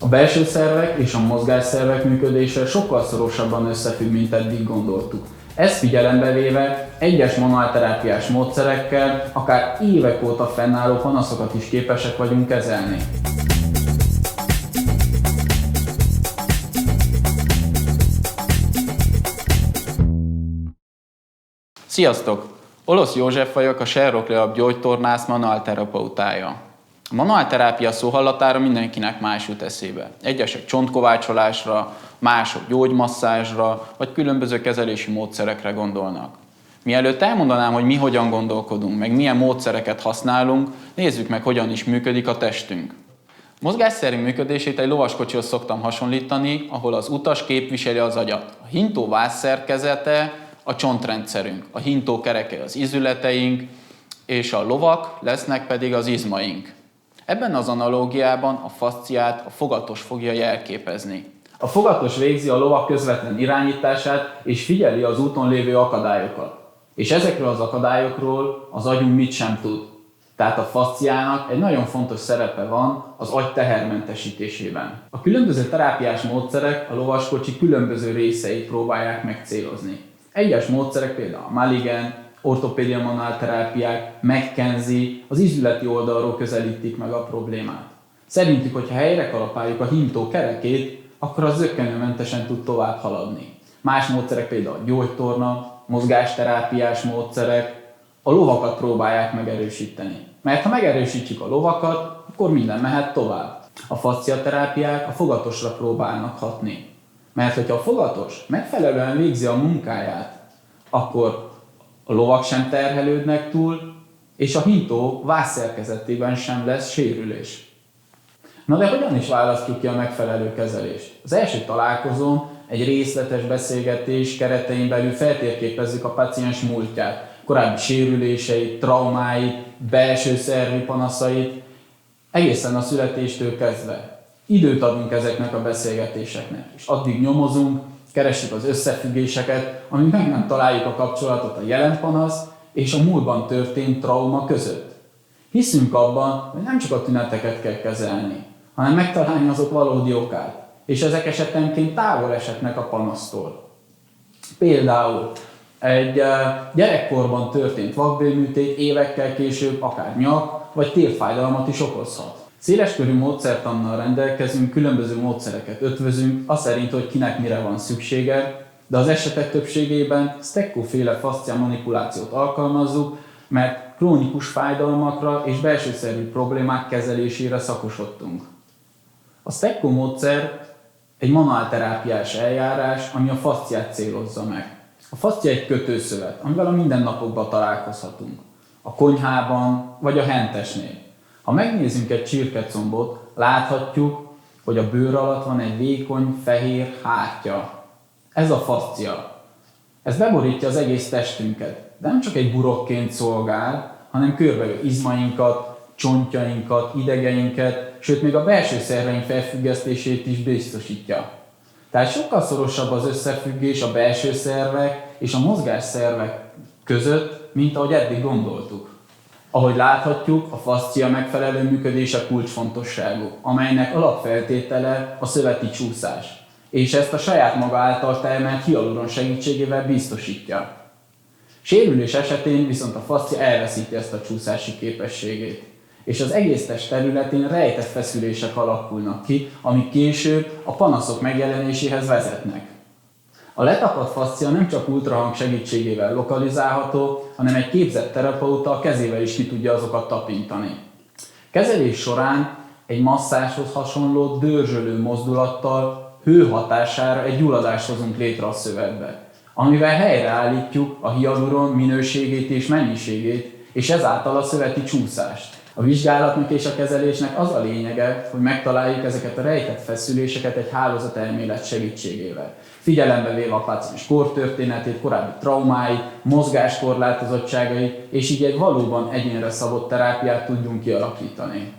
A belső szervek és a mozgásszervek működése sokkal szorosabban összefügg, mint eddig gondoltuk. Ezt figyelembe véve egyes manuálterápiás módszerekkel akár évek óta fennálló panaszokat is képesek vagyunk kezelni. Sziasztok! Olosz József vagyok, a Sherlock Leab gyógytornász manuálterapeutája. A manuálterápia szó hallatára mindenkinek más jut eszébe. Egyesek csontkovácsolásra, mások gyógymasszázsra, vagy különböző kezelési módszerekre gondolnak. Mielőtt elmondanám, hogy mi hogyan gondolkodunk, meg milyen módszereket használunk, nézzük meg, hogyan is működik a testünk. Mozgásszervi működését egy lovaskocsihoz szoktam hasonlítani, ahol az utas képviseli az agyat. A hintó vászszerkezete a csontrendszerünk, a hintó kereke az izületeink, és a lovak lesznek pedig az izmaink. Ebben az analógiában a faszciát a fogatos fogja jelképezni. A fogatos végzi a lovak közvetlen irányítását és figyeli az úton lévő akadályokat. És ezekről az akadályokról az agyunk mit sem tud. Tehát a faszciának egy nagyon fontos szerepe van az agy tehermentesítésében. A különböző terápiás módszerek a lovaskocsi különböző részeit próbálják megcélozni. Egyes módszerek, például a Mulligan, ortopédia manuálterápiák, McKenzie az izületi oldalról közelítik meg a problémát. Szerintük, hogyha helyre kalapáljuk a hintó kerekét, akkor az zökkenőmentesen tud tovább haladni. Más módszerek, például a gyógytorna, mozgásterápiás módszerek a lovakat próbálják megerősíteni. Mert ha megerősítjük a lovakat, akkor minden mehet tovább. A faszciaterápiák a fogatosra próbálnak hatni. Mert hogyha a fogatos megfelelően végzi a munkáját, akkor a lovak sem terhelődnek túl, és a hintó vászszerkezetében sem lesz sérülés. Na de hogyan is választjuk ki a megfelelő kezelést? Az első találkozón egy részletes beszélgetés keretein belül feltérképezzük a páciens múltját, korábbi sérüléseit, traumáit, belső szervi panaszait, egészen a születéstől kezdve. Időt adunk ezeknek a beszélgetéseknek, és addig nyomozunk, keressük az összefüggéseket, amíg meg nem találjuk a kapcsolatot a jelen panasz és a múltban történt trauma között. Hiszünk abban, hogy nem csak a tüneteket kell kezelni, hanem megtalálni azok valódi okát, és ezek esetenként távol eshetnek a panasztól. Például egy gyerekkorban történt vakbélműtét évekkel később akár nyak vagy térfájdalmat is okozhat. Széleskörű módszertannal rendelkezünk, különböző módszereket ötvözünk, az szerint, hogy kinek mire van szüksége, de az esetek többségében Stecco-féle faszcia manipulációt alkalmazzuk, mert krónikus fájdalmakra és belső szervi problémák kezelésére szakosodtunk. A Stecco módszer egy manuálterápiás eljárás, ami a faszciát célozza meg. A faszcia egy kötőszövet, amivel a mindennapokban találkozhatunk. A konyhában vagy a hentesnél. Ha megnézzünk egy csirkecombot, láthatjuk, hogy a bőr alatt van egy vékony, fehér hártya. Ez a faszcia. Ez beborítja az egész testünket, de nem csak egy burokként szolgál, hanem körbeül izmainkat, csontjainkat, idegeinket, sőt még a belső szerveink felfüggesztését is biztosítja. Tehát sokkal szorosabb az összefüggés a belső szervek és a mozgásszervek között, mint ahogy eddig gondoltuk. Ahogy láthatjuk, a faszcia megfelelő működése kulcsfontosságú, amelynek alapfeltétele a szöveti csúszás, és ezt a saját maga által termelt hialuron segítségével biztosítja. Sérülés esetén viszont a faszcia elveszíti ezt a csúszási képességét, és az egész test területén rejtett feszülések alakulnak ki, amik később a panaszok megjelenéséhez vezetnek. A letapadt faszcia nem csak ultrahang segítségével lokalizálható, hanem egy képzett terapeuta a kezével is ki tudja azokat tapintani. Kezelés során egy masszázshoz hasonló dörzsölő mozdulattal hő hatására egy gyulladást hozunk létre a szövetbe, amivel helyreállítjuk a hialuron minőségét és mennyiségét, és ezáltal a szöveti csúszást. A vizsgálatnak és a kezelésnek az a lényege, hogy megtaláljuk ezeket a rejtett feszüléseket egy hálózatelmélet segítségével. Figyelembe véve a páciens kortörténetét, korábbi traumáit, mozgáskorlátozottságait, és így egy valóban egyénre szabott terápiát tudjunk kialakítani.